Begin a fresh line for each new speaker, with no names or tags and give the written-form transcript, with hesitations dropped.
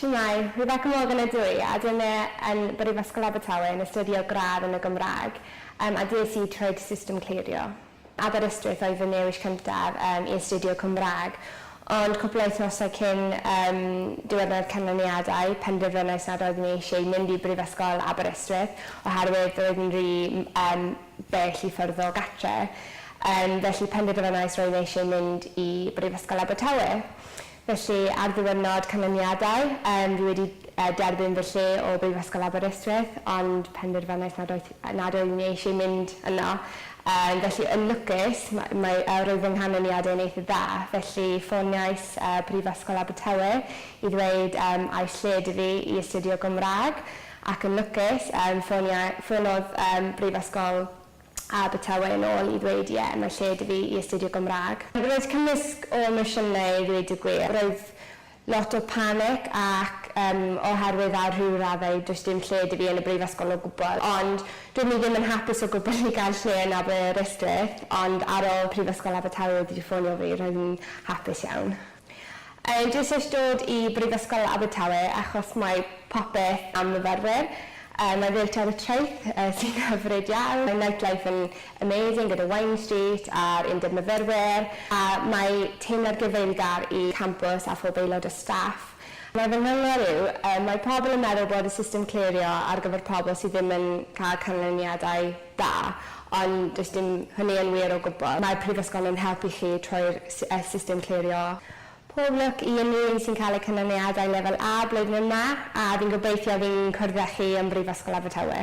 Mae Rebecca Morgan ydw I, a dyna yn Brifysgol Abertawe yn astudio gradd yn y Gymraeg, a des I trwy'r system glirio. Aberystwyth oedd fy newis cyntaf I astudio Cymraeg, ond cwpl o wythnosau cyn diwedd canlyniadau, penderfynais nad oeddwn I eisiau mynd I Brifysgol Aberystwyth, oherwydd roedd yn rhy bell I ffyrdd o gartre. Felly penderfynais roedd yn eisiau mynd I Brifysgol Abertawe. Felly, ar ddiwrnod canlyniadau, fi wedi derbyn fy lle o Brifysgol Aberystwyth, ond penderfynais nad oeddwn I eisiau mynd yno. Felly, yn lwcus, roedd fy nghanlyniadau'n eitha dda. Felly, ffoniais Brifysgol Abertawe I ddweud a'i lle dy fi I astudio Gymraeg. Ac yn lwcus, ffonodd Brifysgol Abertawe yn ôl I ddweud, mae lle dy fi I astudio Gymraeg. Roedd cymysg o emosiynau I ddweud y gwir. Roedd lot o panic ac oherwydd ar rhyw raddau does dim lle dy fi yn y brifysgol o gwbl. Ond dwi'n ddim yn hapus o gwbl I gael lle yn Aberystwyth, ond ar ôl Brifysgol Abertawe wedi ffonio fi, roedd yn hapus iawn. Dwi'n eisiau dod I Brifysgol Abertawe achos mae popeth am myfyrwyr. Mae ddiltiad y traeth sy'n hyfryd iawn. Mae nightlife yn amazing gyda Wine Street a'r undeb myfyrwyr. A mae teimlad gyfeilgar I campws a phob aelod o staff. Mae fy nghyngor yw, mae pobl yn meddwl bod y system clirio ar gyfer pobl sydd ddim yn cael canlyniadau da, ond does dim hynny yn wir o gwbl. Mae'r prifysgol yn helpu chi trwy'r system clirio. Pob lwc I unrhyw un sy'n cael eu canlyniadau lefel A blwyddyn yma, a fi'n gobeithio fi'n cwrdd â chi yn Brifysgol Abertawe.